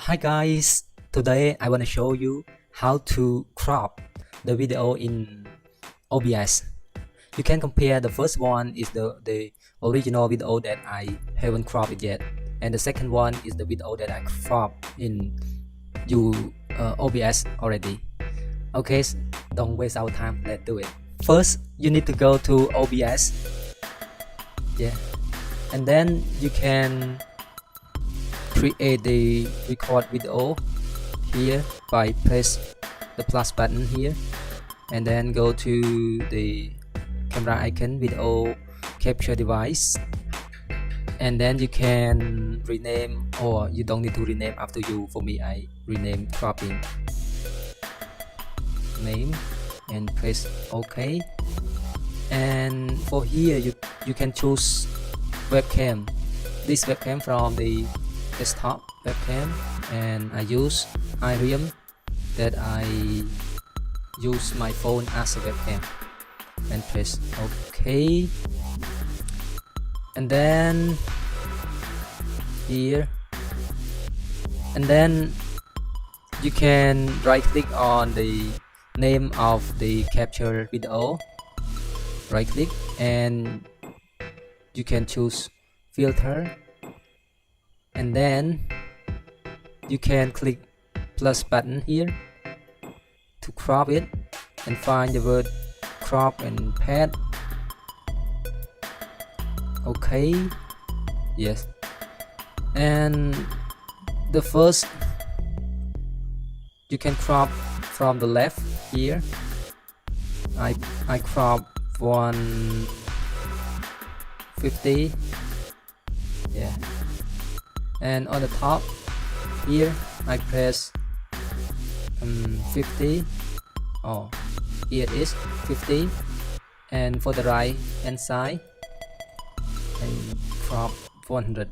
Hi guys, today I want to show you how to crop the video in OBS. You can compare. The first one is the original video that I haven't cropped it yet, and the second one is the video that I cropped in OBS already. Okay, don't waste our time, let's do it. First, you need to go to OBS, and then you can create the record video here by press the plus button here, and then go to the camera icon, video capture device, and then you can rename, or you don't need to rename, after you. For me, I rename cropping name and press OK. And for here you can choose webcam, this webcam from the desktop webcam, and I use Irium, that I use my phone as a webcam, and press OK. And then here, and then you can right click on the name of the capture video, right click, and you can choose filter, and then you can click plus button here to crop it, and find the word crop and pad. Okay, yes. And the first, you can crop from the left here. I crop 150, yeah. And on the top here I press 50. Oh, here it is 50. And for the right hand side, and crop 100,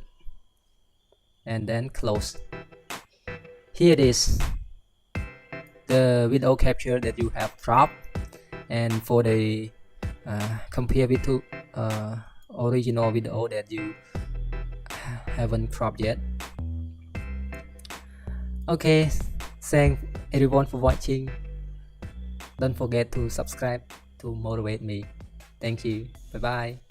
and then close. Here it is, the video capture that you have cropped. And for the compare with to original video that you haven't cropped yet. Okay, thank everyone for watching. Don't forget to subscribe to motivate me. Thank you. Bye bye.